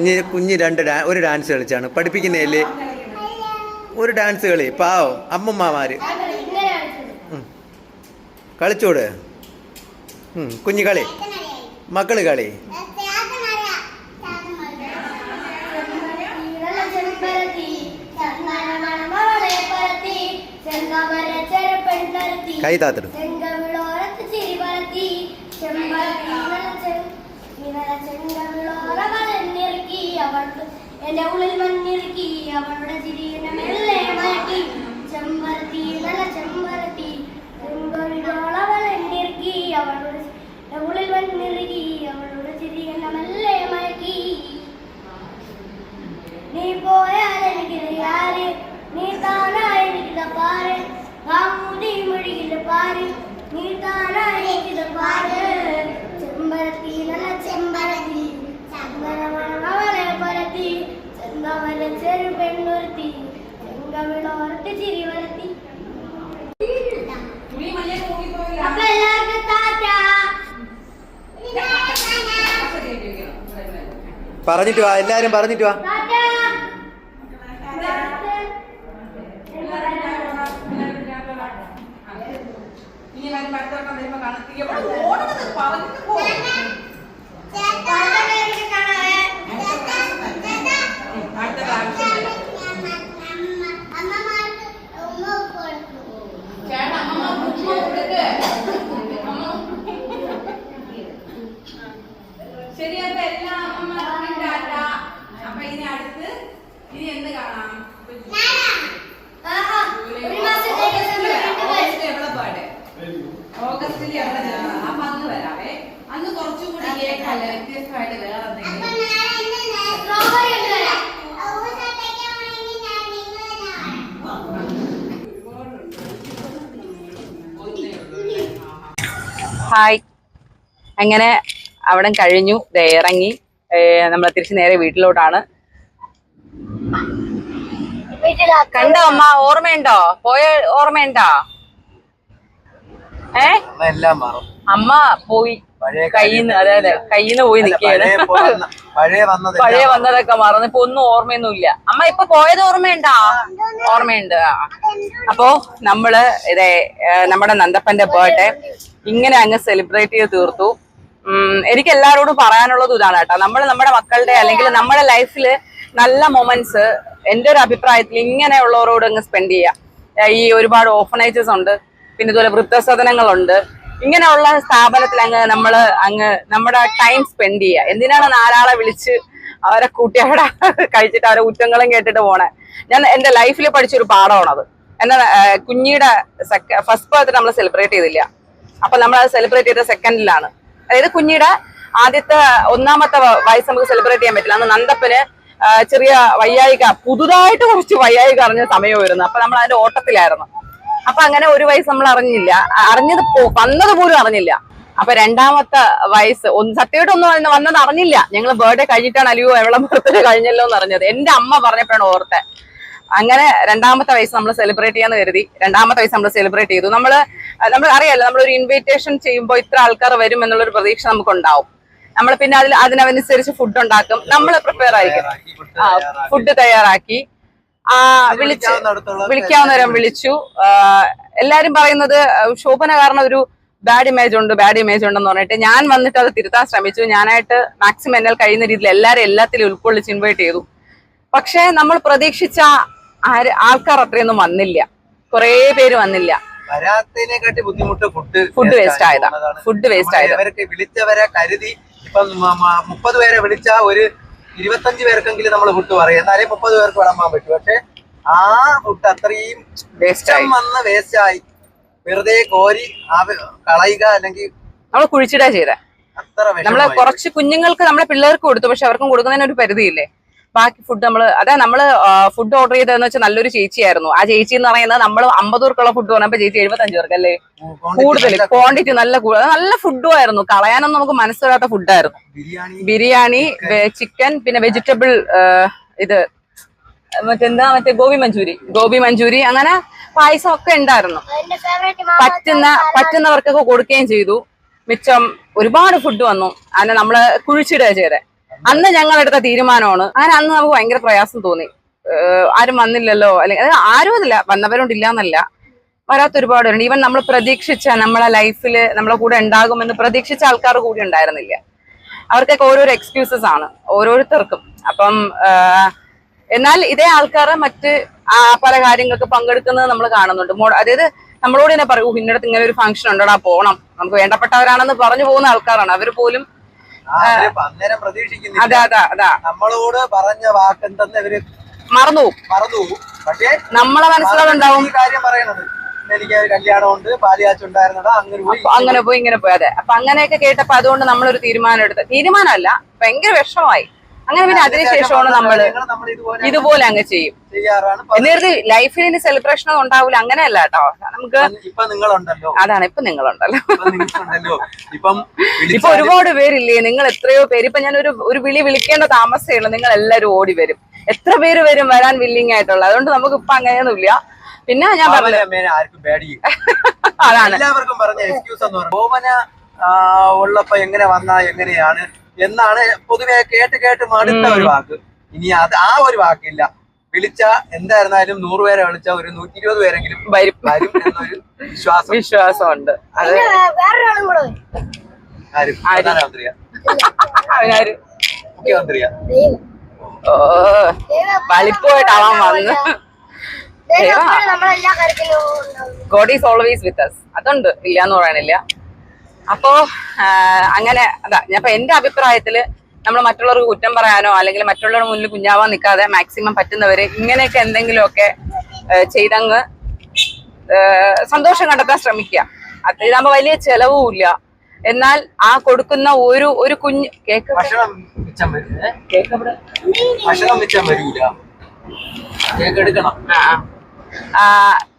ഇനി കുഞ്ഞ് ഒരു ഡാൻസ് കളിച്ചാണ് പഠിപ്പിക്കുന്നതല്ലേ. ഒരു ഡാൻസ് കളി പാവം അമ്മമ്മമാര് കളിച്ചോട്. കുഞ്ഞ് കളി, മക്കള് കളി. കൈ താത്തിടും. എന്റെ ഉള്ളിൽ മഞ്ഞിറുക്കി അവളുടെ ചിരിയെ മെല്ലെ മാറ്റി ചെമ്പരത്തി നല്ല ചെമ്പരത്തി അവൾ എന്നിറുക്കി അവളുടെ ഉള്ളിൽ മഞ്ഞിറുക്കി അവളുടെ ചിരിയെ മെല്ലെ മയക്കി. നീ പോയാൽ എനിക്കിത് ആര്, നീ താനായി എനിക്കിത് പാര്, കാമൂടി മൊഴിയില്ല പാര്, നീ താനായി എനിക്കിത് പാര്. ചെമ്പരത്തി നല്ല ചെമ്പരത്തി അവളെ പരത്തി ചെന്തവരെ ചെറു പെണ്ണുരുത്തി ചെങ്കവിളോർത്ത് ചിരി വരത്തി. അപ്പൊ എല്ലാവർക്കും ടാറ്റാ. പറഞ്ഞിട്ട് വാ, എല്ലാരും പറഞ്ഞിട്ട് വാ. ശരി, അപ്പൊ എല്ലാ അമ്മമാർക്കും ടാറ്റ. അപ്പൊ ഇനി അടുത്ത് ഇനി എന്ത് കാണാം? ഓഗസ്റ്റിൽ അപ്പൊ അന്ന് വരാവേ. അന്ന് കുറച്ചുകൂടി കേക്കല്ല, വ്യത്യസ്തമായിട്ട് വേറെ എന്തെങ്കിലും. ഹായ്, അങ്ങനെ അവിടെ കഴിഞ്ഞു, ഇറങ്ങി. നമ്മൾ തിരിച്ച് നേരെ വീട്ടിലോട്ടാണ്. വീട്ടിലാക്കാം. കണ്ടോ അമ്മ? ഓർമ്മയുണ്ടോ? പോയ ഓർമ്മയുണ്ടോ? എല്ലാം മാറും. അമ്മ പോയി പഴയ കയ്യിന്ന്, അതെ കയ്യിന്ന് പോയി നിൽക്കുകയാണ്. പഴയ വന്നതൊക്കെ മറന്നു, ഇപ്പൊ ഒന്നും ഓർമ്മയൊന്നുമില്ല. അമ്മ ഇപ്പൊ പോയത് ഓർമ്മയുണ്ടാ? ഓർമ്മയുണ്ട്. അപ്പോ നമ്മള് നമ്മുടെ നന്ദപ്പന്റെ ബർത്ത്ഡേ ഇങ്ങനെ അങ്ങ് സെലിബ്രേറ്റ് ചെയ്ത് തീർത്തു. എനിക്ക് എല്ലാവരോടും പറയാനുള്ളത് ഇതാണ് കേട്ടോ, നമ്മൾ നമ്മുടെ മക്കളുടെ അല്ലെങ്കിൽ നമ്മുടെ ലൈഫില് നല്ല മൊമെന്റ്സ് എന്റെ ഒരു അഭിപ്രായത്തിൽ ഇങ്ങനെയുള്ളവരോട് അങ്ങ് സ്പെൻഡ് ചെയ്യാം. ഈ ഒരുപാട് ഓർഫനേജസ് ഉണ്ട്, പിന്നെ ഇതുപോലെ വൃദ്ധസദനങ്ങളുണ്ട്. ഇങ്ങനെയുള്ള സ്ഥാപനത്തിൽ അങ്ങ് നമ്മുടെ ടൈം സ്പെൻഡ് ചെയ്യുക. എന്തിനാണ് നാലാളെ വിളിച്ച് അവരെ കൂട്ടി അവിടെ കഴിച്ചിട്ട് അവരെ കുറ്റങ്ങളും കേട്ടിട്ട് പോണേ? ഞാൻ എന്റെ ലൈഫിൽ പഠിച്ചൊരു പാഠമാണത്. എന്നാ കുഞ്ഞിയുടെ ഫസ്റ്റ് ബർത്ത്ഡേ നമ്മൾ സെലിബ്രേറ്റ് ചെയ്തില്ല, അപ്പൊ നമ്മൾ അത് സെലിബ്രേറ്റ് ചെയ്ത സെക്കൻഡിലാണ്. അതായത് കുഞ്ഞിയുടെ ആദ്യത്തെ 1ാമത്തെ വയസ്സ് നമുക്ക് സെലിബ്രേറ്റ് ചെയ്യാൻ പറ്റില്ല. അന്ന് നന്ദപ്പന് ചെറിയ വയ്യായിക, പുതുതായിട്ട് കുറച്ച് വയ്യായിക അറിഞ്ഞ സമയമായിരുന്നു. അപ്പൊ നമ്മൾ അതിന്റെ ഓട്ടത്തിലായിരുന്നു. അപ്പൊ അങ്ങനെ ഒരു വയസ്സ് നമ്മൾ അറിഞ്ഞില്ല, വന്നത് പോലും അറിഞ്ഞില്ല. അപ്പൊ 2ാമത്തെ വയസ്സ് സത്യമായിട്ടൊന്നും വന്നത് അറിഞ്ഞില്ല. ഞങ്ങൾ ബർത്ത്ഡേ കഴിഞ്ഞിട്ടാണ് അലിയോ എവളെ ബർത്ത്ഡേ കഴിഞ്ഞല്ലോ എന്ന് അറിഞ്ഞത്. എന്റെ അമ്മ പറഞ്ഞപ്പോഴാണ് ഓർത്തെ. അങ്ങനെ 2ാമത്തെ വയസ്സ് നമ്മൾ സെലിബ്രേറ്റ് ചെയ്യാന്ന് കരുതി 2ാമത്തെ വയസ്സ് നമ്മൾ സെലിബ്രേറ്റ് ചെയ്തു. നമ്മൾ അറിയാലോ, നമ്മളൊരു ഇൻവിറ്റേഷൻ ചെയ്യുമ്പോൾ ഇത്ര ആൾക്കാർ വരും എന്നുള്ളൊരു പ്രതീക്ഷ നമുക്കുണ്ടാവും. നമ്മൾ പിന്നെ അതിനനുസരിച്ച് ഫുഡ് ഉണ്ടാക്കും, നമ്മൾ പ്രിപ്പയർ ആയിരിക്കും. ഫുഡ് തയ്യാറാക്കി വിളിക്കാവുന്നവരെ വിളിച്ചു. എല്ലാരും പറയുന്നത് ശോഭന കാരണം ഒരു ബാഡ് ഇമേജ് ഉണ്ടെന്ന് പറഞ്ഞിട്ട് ഞാൻ വന്നിട്ട് അത് തിരുത്താൻ ശ്രമിച്ചു. ഞാനായിട്ട് മാക്സിമം എന്നാൽ കഴിയുന്ന രീതിയിൽ എല്ലാത്തിലും ഉൾക്കൊള്ളിച്ച് ഇൻവൈറ്റ് ചെയ്തു. പക്ഷെ നമ്മൾ പ്രതീക്ഷിച്ച ആൾക്കാർ അത്രയൊന്നും വന്നില്ല, കുറേ പേര് വന്നില്ല. വരാത്തതിനെക്കാട്ടി ബുദ്ധിമുട്ട് ഫുഡ് വേസ്റ്റ് ആയത്. അവരൊക്കെ വിളിച്ചവരെ കരുതി ഇപ്പം 30 പേരെ വിളിച്ച ഒരു 25 പേർക്കെങ്കിലും നമ്മൾ ഫുഡ് പറയും, എന്നാലേ 30 പേർക്ക് വിളമ്പാൻ പറ്റും. പക്ഷെ ആ ഫുഡ് അത്രയും വേസ്റ്റ് ആയി, വെറുതെ കോരി കളയുക, അല്ലെങ്കിൽ നമ്മൾ കുഴിച്ചിടാ ചെയ്തേ. നമ്മള് കുറച്ച് കുഞ്ഞുങ്ങൾക്ക് നമ്മളെ പിള്ളേർക്ക് കൊടുത്തു, പക്ഷെ അവർക്കും കൊടുക്കുന്നതിന് ഒരു പരിധിയില്ലേ. ബാക്കി ഫുഡ് നമ്മള് ഫുഡ് ഓർഡർ ചെയ്തതെന്ന് വെച്ചാൽ നല്ലൊരു ചേച്ചിയായിരുന്നു. ആ ചേച്ചി എന്ന് പറയുന്നത് നമ്മൾ 50 പേർക്കുള്ള ഫുഡ് പറഞ്ഞപ്പോ ചേച്ചി 75 പേർക്കല്ലേ കൂടുതൽ ക്വാണ്ടിറ്റി, നല്ല ഫുഡും ആയിരുന്നു. കളയാനൊന്നും നമുക്ക് മനസ്സിലാത്ത ഫുഡായിരുന്നു. ബിരിയാണി, ചിക്കൻ, പിന്നെ വെജിറ്റബിൾ മറ്റേ ഗോബി മഞ്ചൂരി, അങ്ങനെ പായസം ഒക്കെ ഉണ്ടായിരുന്നു. പറ്റുന്നവർക്കൊക്കെ കൊടുക്കുകയും ചെയ്തു. മിച്ചം ഒരുപാട് ഫുഡ് വന്നു. അങ്ങനെ നമ്മള് കുഴിച്ചിടുക ചെയ്തേ. അന്ന് ഞങ്ങളെടുത്ത തീരുമാനമാണ്. അങ്ങനെ അന്ന് നമുക്ക് ഭയങ്കര പ്രയാസം തോന്നി. ആരും വന്നില്ലല്ലോ, അല്ലെങ്കിൽ ആരും ഇല്ല, വന്നവരുണ്ടില്ല എന്നല്ല, വരാത്ത ഒരുപാട് പേരുണ്ട്. ഈവൻ നമ്മൾ പ്രതീക്ഷിച്ച നമ്മളെ ലൈഫിൽ നമ്മളെ കൂടെ ഉണ്ടാകുമെന്ന് പ്രതീക്ഷിച്ച ആൾക്കാർ കൂടി ഉണ്ടായിരുന്നില്ല. അവർക്കൊക്കെ ഓരോരോ എക്സ്ക്യൂസസ് ആണ് ഓരോരുത്തർക്കും. അപ്പം എന്നാൽ ഇതേ ആൾക്കാർ മറ്റ് പല കാര്യങ്ങൾക്ക് പങ്കെടുക്കുന്നത് നമ്മൾ കാണുന്നുണ്ട്. അതായത് നമ്മളോട് തന്നെ പറയൂ, ഇന്നടത്ത് ഇങ്ങനെ ഒരു ഫംഗ്ഷൻ ഉണ്ടോടാ, പോണം, നമുക്ക് വേണ്ടപ്പെട്ടവരാണെന്ന് പറഞ്ഞു പോകുന്ന ആൾക്കാരാണ് അവർ പോലും. അന്നേരം പ്രതീക്ഷിക്കുന്നില്ല, നമ്മളോട് പറഞ്ഞ വാക്കെന്തെന്ന് ഇവര് മറന്നു. പക്ഷേ നമ്മളെ മനസ്സിലുണ്ടാവും ഈ കാര്യം പറയണത്, എനിക്ക് കല്യാണമുണ്ട്, പാലിയാച്ചുണ്ടായിരുന്നതാ, അങ്ങനെ പോയി ഇങ്ങനെ പോയി. അതെ, അപ്പൊ അങ്ങനെയൊക്കെ കേട്ടപ്പോ അതുകൊണ്ട് നമ്മളൊരു തീരുമാനമല്ല, ഭയങ്കര വിഷമമായി. അങ്ങനെ പിന്നെ അതിനുശേഷമാണ് നമ്മള് ഇതുപോലെ അങ്ങ് ചെയ്യും. എന്നിട്ട് ലൈഫിൽ ഇനി സെലിബ്രേഷൻ ഒന്നും ഉണ്ടാവില്ല, അങ്ങനെയല്ല കേട്ടോ. നമുക്ക് അതാണ്, ഇപ്പൊ നിങ്ങളുണ്ടല്ലോ. ഇപ്പൊ ഒരുപാട് പേരില്ലേ, നിങ്ങൾ എത്രയോ പേര്. ഇപ്പൊ ഞാൻ ഒരു വിളിക്കേണ്ട താമസമുള്ളൂ, നിങ്ങൾ എല്ലാവരും ഓടി വരും. എത്ര പേര് വരാൻ വില്ലിങ് ആയിട്ടുള്ള. അതുകൊണ്ട് നമുക്ക് ഇപ്പൊ അങ്ങനെയൊന്നുമില്ല. പിന്നെ ഞാൻ പറഞ്ഞു അതാണ് എല്ലാവർക്കും പറഞ്ഞ എക്സ്ക്യൂസ് എന്ന് പറഞ്ഞു, ഓമന ഉള്ളപ്പോ എങ്ങനെ വന്നാ എങ്ങനെയാണ് എന്നാണ് പൊതുവെ കേട്ട് മടുത്ത ഒരു വാക്ക്. ഇനി ആ ഒരു വാക്കില്ല. വിളിച്ച എന്തായിരുന്നാലും 100 പേരെ വിളിച്ച ഒരു 120 പേരെങ്കിലും വരും എന്നൊരു വിശ്വാസമുണ്ട്. അത് മുഖ്യമന്ത്രിയാ വലിപ്പമായിട്ടാവാൻ വന്ന്. God is always with us. അതുണ്ട്, ഇല്ലാന്ന് പറയാനില്ല. അപ്പോ അങ്ങനെ അപ്പൊ എന്റെ അഭിപ്രായത്തില് നമ്മൾ മറ്റുള്ളവർക്ക് കുറ്റം പറയാനോ അല്ലെങ്കിൽ മറ്റുള്ളവരുടെ മുന്നിൽ കുഞ്ഞാവാൻ നിൽക്കാതെ മാക്സിമം പറ്റുന്നവര് ഇങ്ങനെയൊക്കെ എന്തെങ്കിലുമൊക്കെ ചെയ്തങ്ങ് സന്തോഷം കണ്ടെത്താൻ ശ്രമിക്കുക. ഇതാകുമ്പോ വലിയ ചെലവുമില്ല. എന്നാൽ ആ കൊടുക്കുന്ന ഒരു കുഞ്ഞ് കേക്ക്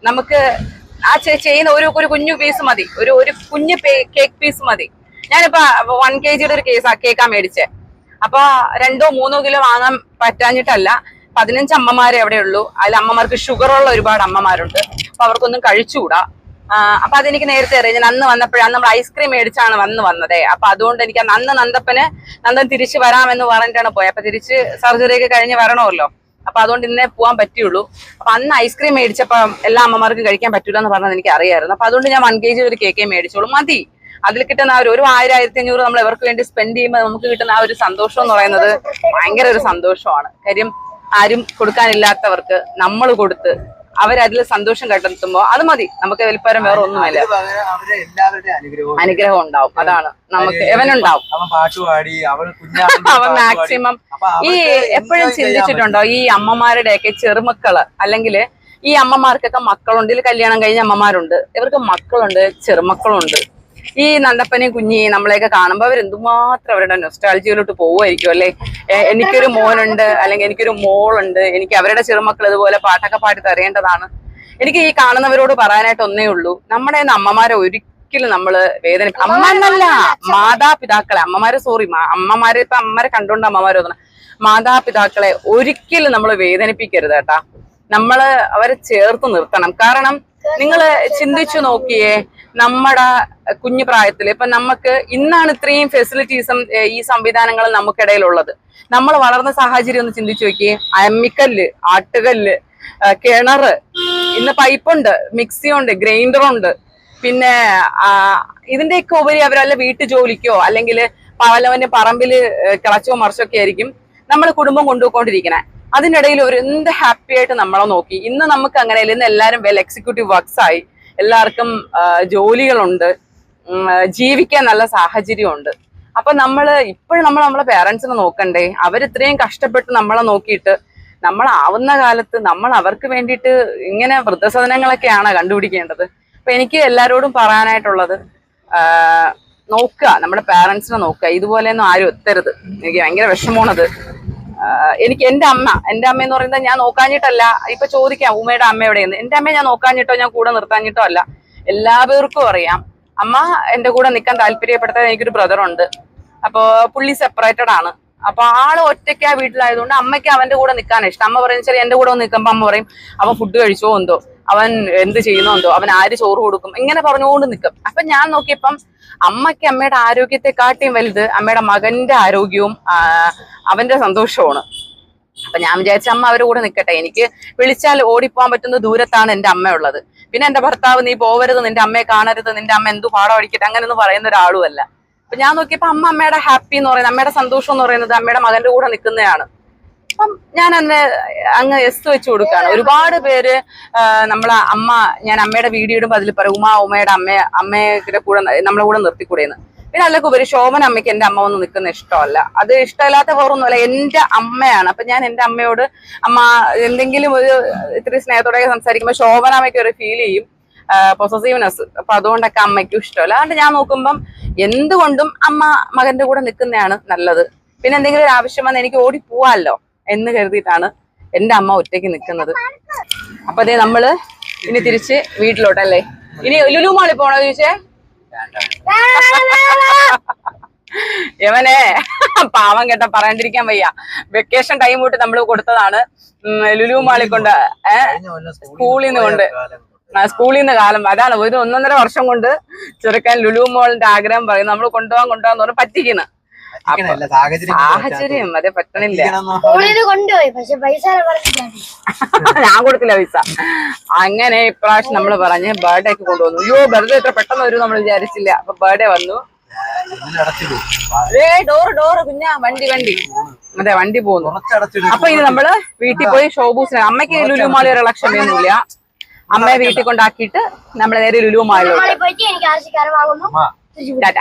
നമുക്ക് ആ ചെയ്യുന്ന ഒരു കുഞ്ഞു പീസ് മതി, ഒരു കുഞ്ഞു കേക്ക് പീസ് മതി. ഞാനിപ്പോ 1 kg ഒരു കേക്കാ മേടിച്ചേ. അപ്പൊ 2-3 കിലോ വാങ്ങാൻ പറ്റാഞ്ഞിട്ടല്ല, 15 അമ്മമാരെ അവിടെ ഉള്ളൂ. അതിൽ അമ്മമാർക്ക് ഷുഗറുള്ള ഒരുപാട് അമ്മമാരുണ്ട്. അപ്പൊ അവർക്കൊന്നും കഴിച്ചുകൂടാ. അപ്പൊ അതെനിക്ക് നേരത്തെ അറിയാം. ഞാൻ അന്ന് വന്നപ്പോഴാണ് നമ്മൾ ഐസ്ക്രീം മേടിച്ചാണ് വന്നതേ. അപ്പൊ അതുകൊണ്ട് എനിക്ക് അന്ന് നന്ദൻ തിരിച്ച് വരാമെന്ന് പറഞ്ഞിട്ടാണ് പോയത്. അപ്പൊ തിരിച്ച് സർജറി ഒക്കെ കഴിഞ്ഞ് വരണമല്ലോ. അപ്പൊ അതുകൊണ്ട് ഇന്നേ പോകാൻ പറ്റുള്ളൂ. അപ്പൊ അന്ന് ഐസ്ക്രീം മേടിച്ചപ്പോ എല്ലാ അമ്മമാർക്കും കഴിക്കാൻ പറ്റൂല എന്ന് പറഞ്ഞത് എനിക്ക് അറിയായിരുന്നു. അപ്പൊ അതുകൊണ്ട് ഞാൻ 1 kg ഒരു കേക്കേ മേടിച്ചോളൂ, മതി. അതിൽ കിട്ടുന്ന ഒരു 1000-1500 നമ്മൾ ഇവർക്ക് വേണ്ടി സ്പെൻഡ് ചെയ്യുമ്പോൾ നമുക്ക് കിട്ടുന്ന ആ ഒരു സന്തോഷം എന്ന് പറയുന്നത് ഭയങ്കര ഒരു സന്തോഷമാണ്. കാര്യം ആരും കൊടുക്കാനില്ലാത്തവർക്ക് നമ്മൾ കൊടുത്ത് അവരതിൽ സന്തോഷം കണ്ടെത്തുമ്പോ അത് മതി. നമുക്ക് വലിപ്പരം വേറെ ഒന്നുമല്ല. അനുഗ്രഹം ഉണ്ടാവും. അതാണ് നമുക്ക് എവനുണ്ടാവും. അവൻ മാക്സിമം ഈ എപ്പോഴും ചിന്തിച്ചിട്ടുണ്ടോ ഈ അമ്മമാരുടെയൊക്കെ ചെറുമക്കള്, അല്ലെങ്കിൽ ഈ അമ്മമാർക്കൊക്കെ മക്കളുണ്ട്, ഇതിൽ കല്യാണം കഴിഞ്ഞ അമ്മമാരുണ്ട്, ഇവർക്ക് മക്കളുണ്ട്, ചെറുമക്കളുണ്ട്. ഈ നന്ദപ്പനെയും കുഞ്ഞിയും നമ്മളെയൊക്കെ കാണുമ്പോൾ അവരെന്തുമാത്രം അവരുടെ നൊസ്റ്റാൾജിയിലോട്ട് പോവുമായിരിക്കും അല്ലെ. എനിക്കൊരു മോനുണ്ട്, അല്ലെങ്കിൽ എനിക്കൊരു മോളുണ്ട്, എനിക്ക് അവരുടെ ചെറുമക്കൾ ഇതുപോലെ പാട്ടൊക്കെ പാടി തരേണ്ടതാണ്. എനിക്ക് ഈ കാണുന്നവരോട് പറയാനായിട്ട് ഒന്നേ ഉള്ളൂ, നമ്മുടെ അമ്മമാരെ ഒരിക്കലും നമ്മള് അമ്മ എന്നല്ല, മാതാപിതാക്കളെ, അമ്മമാരെ ഇപ്പൊ അമ്മമാരെ കണ്ടുകൊണ്ട് അമ്മമാര് തോന്നണം, മാതാപിതാക്കളെ ഒരിക്കലും നമ്മൾ വേദനിപ്പിക്കരുത് കേട്ടാ. നമ്മള് അവരെ ചേർത്ത് നിർത്തണം. കാരണം നിങ്ങള് ചിന്തിച്ചു നോക്കിയേ, നമ്മുടെ കുഞ്ഞു പ്രായത്തില് ഇപ്പൊ നമുക്ക് ഇന്നാണ് ഇത്രയും ഫെസിലിറ്റീസും ഈ സംവിധാനങ്ങളും നമുക്കിടയിലുള്ളത്. നമ്മൾ വളർന്ന സാഹചര്യം ഒന്ന് ചിന്തിച്ചു നോക്കിയേ. അമ്മിക്കല്ല്, ആട്ടുകല്ല്, കിണറ്, ഇന്ന് പൈപ്പുണ്ട്, മിക്സിയുണ്ട്, ഗ്രൈൻഡറുണ്ട്. പിന്നെ ഇതിന്റെയൊക്കെ ഉപരി അവരല്ല വീട്ടു ജോലിക്കോ അല്ലെങ്കിൽ പലവന്റെ പറമ്പില് കിളച്ചോ മറിച്ചോ ഒക്കെ ആയിരിക്കും നമ്മൾ കുടുംബം കൊണ്ടുപോയിക്കൊണ്ടിരിക്കണേ. അതിനിടയിൽ ഒരു എന്ത് ഹാപ്പി ആയിട്ട് നമ്മളെ നോക്കി. ഇന്ന് നമുക്ക് അങ്ങനെയല്ല. ഇന്ന് എല്ലാവരും എക്സിക്യൂട്ടീവ് വർക്ക്സ് ആയി, എല്ലാവർക്കും ജോലികളുണ്ട്, ജീവിക്കാൻ നല്ല സാഹചര്യമുണ്ട്. അപ്പൊ ഇപ്പോഴും നമ്മളെ പേരൻസിനെ നോക്കണ്ടേ? അവരിത്രയും കഷ്ടപ്പെട്ട് നമ്മളെ നോക്കിയിട്ട് നമ്മളാവുന്ന കാലത്ത് നമ്മൾ അവർക്ക് വേണ്ടിയിട്ട് ഇങ്ങനെ വൃദ്ധസദനങ്ങളൊക്കെയാണ് കണ്ടുപിടിക്കേണ്ടത്. അപ്പൊ എനിക്ക് എല്ലാരോടും പറയാനായിട്ടുള്ളത്, നോക്കുക, നമ്മുടെ പേരൻസിനെ നോക്കുക. ഇതുപോലെയൊന്നും ആരും എത്തരുത്. എനിക്ക് ഭയങ്കര വിഷമമാണത്. എനിക്ക് എന്റെ അമ്മ എന്ന് പറയുന്നത് ഞാൻ നോക്കാഞ്ഞിട്ടല്ല. ഇപ്പൊ ചോദിക്കാം ഉമ്മയുടെ അമ്മ എവിടെയെന്ന്. എന്റെ അമ്മയെ ഞാൻ നോക്കാഞ്ഞിട്ടോ ഞാൻ കൂടെ നിർത്താഞ്ഞിട്ടോ അല്ല. എല്ലാവർക്കും അറിയാം അമ്മ എന്റെ കൂടെ നിൽക്കാൻ താല്പര്യപ്പെടുത്താൻ. എനിക്കൊരു ബ്രദറുണ്ട്. അപ്പൊ പുള്ളി സെപ്പറേറ്റഡ് ആണ്. അപ്പൊ ആള് ഒറ്റയ്ക്ക് ആ വീട്ടിലായതുകൊണ്ട് അമ്മയ്ക്ക് അവന്റെ കൂടെ നിൽക്കാൻ ഇഷ്ടം. അമ്മ പറയുന്നത് ശരി, എന്റെ കൂടെ ഒന്ന് നിൽക്കുമ്പോ അമ്മ പറയും അവൻ ഫുഡ് കഴിച്ചോ എന്തോ, അവൻ എന്ത് ചെയ്യുന്നോ എന്തോ, അവൻ ആര് ചോറ് കൊടുക്കും, ഇങ്ങനെ പറഞ്ഞുകൊണ്ട് നിൽക്കും. അപ്പൊ ഞാൻ നോക്കിയപ്പം അമ്മയ്ക്ക് അമ്മയുടെ ആരോഗ്യത്തെക്കാട്ടിയും വലുത് അമ്മയുടെ മകന്റെ ആരോഗ്യവും അവന്റെ സന്തോഷവുമാണ്. അപ്പൊ ഞാൻ വിചാരിച്ച അമ്മ അവരുടെ കൂടെ നിൽക്കട്ടെ. എനിക്ക് വിളിച്ചാൽ ഓടിപ്പോകാൻ പറ്റുന്ന ദൂരത്താണ് എന്റെ അമ്മ ഉള്ളത്. പിന്നെ എന്റെ ഭർത്താവ് നീ പോവരുത്, നിന്റെ അമ്മയെ കാണരുത്, നിന്റെ അമ്മ എന്തു പാടം അടിക്കട്ടെ, അങ്ങനെയൊന്നും പറയുന്ന ഒരാളും അല്ല. അപ്പൊ ഞാൻ നോക്കിയപ്പോ അമ്മയുടെ ഹാപ്പി എന്ന് പറയുന്നത്, അമ്മയുടെ സന്തോഷം എന്ന് പറയുന്നത് അമ്മയുടെ മകന്റെ കൂടെ നിൽക്കുന്നതാണ്. അപ്പം ഞാൻ അങ്ങ് എസ് വെച്ച് കൊടുക്കുകയാണ്. ഒരുപാട് പേര് ഞാൻ അമ്മയുടെ വീഡിയോ ഇടുമ്പോൾ അതിൽ പറയും ഉമ്മയുടെ അമ്മയുടെ കൂടെ നമ്മളെ കൂടെ നിർത്തിക്കൂടെയെന്ന്. പിന്നെ അതിലൊക്കെ ഉപരി ശോഭന അമ്മയ്ക്ക് എന്റെ അമ്മ വന്ന് നിൽക്കുന്ന ഇഷ്ടമല്ല. അത് ഇഷ്ടമില്ലാത്ത വേറൊന്നുമല്ല, എന്റെ അമ്മയാണ്. അപ്പൊ ഞാൻ എന്റെ അമ്മയോട് അമ്മ എന്തെങ്കിലും ഒരു ഇത്തിരി സ്നേഹത്തോടെ സംസാരിക്കുമ്പോൾ ശോഭന അമ്മയ്ക്ക് ഒരു ഫീൽ ചെയ്യും, പൊസസീവ്നെസ്. അപ്പൊ അതുകൊണ്ടൊക്കെ അമ്മയ്ക്കും ഇഷ്ടമല്ല. അതുകൊണ്ട് ഞാൻ നോക്കുമ്പം എന്തുകൊണ്ടും അമ്മ മകന്റെ കൂടെ നിൽക്കുന്നതാണ് നല്ലത്. പിന്നെ എന്തെങ്കിലും ഒരു ആവശ്യം വന്ന് എനിക്ക് ഓടി പോവാല്ലോ എന്ന് കരുതിയിട്ടാണ് എന്റെ അമ്മ ഒറ്റയ്ക്ക് നിൽക്കുന്നത്. അപ്പൊ അതേ നമ്മള് ഇനി തിരിച്ച് വീട്ടിലോട്ടല്ലേ. ഇനി ലുലു മാളിൽ പോണോ ചോദിച്ചേ? യവനെ പാവം കേട്ട പറയാണ്ടിരിക്കാൻ വയ്യ. വെക്കേഷൻ ടൈം തൊട്ട് നമ്മൾ കൊടുത്തതാണ് ലുലു മാളിൽ കൊണ്ട്, സ്കൂളിൽ നിന്ന് കാലം. അതാണ് ഒരു 1.5 വർഷം കൊണ്ട് ചെറുക്കാൻ ലുലു മോളിന്റെ ആഗ്രഹം പറയും. നമ്മൾ കൊണ്ടുപോകാന്ന് പറഞ്ഞ് പറ്റിക്കുന്നു. സാഹചര്യം അതേ പറ്റണില്ല. കൊണ്ടുപോയി, പക്ഷെ പൈസ ഞാൻ കൊടുത്തില്ല പൈസ. അങ്ങനെ ഇപ്രാവശ്യം നമ്മള് പറഞ്ഞ് ബർത്ത്ഡേക്ക് കൊണ്ടുവന്നു. അയ്യോ ബർത്ത്ഡേ ഇത്ര പെട്ടെന്ന് വരും നമ്മൾ വിചാരിച്ചില്ല. അപ്പൊ ബർത്ത്ഡേ വന്നു. ഡോറ് കുഞ്ഞാ, വണ്ടി അതെ വണ്ടി പോകുന്നു. അപ്പൊ ഇനി നമ്മള് വീട്ടിൽ പോയി ഷോബൂസിന്, അമ്മയ്ക്ക് ലുലു മാളി ഒരു ലക്ഷ്യമൊന്നുമില്ല. അമ്മയെ വീട്ടിൽ കൊണ്ടാക്കിയിട്ട് നമ്മള് നേരെ ലുലു മാളിലോട്ട്. എനിക്ക് ആവശ്യക്കാരെ വാങ്ങുന്നു. ടാറ്റ.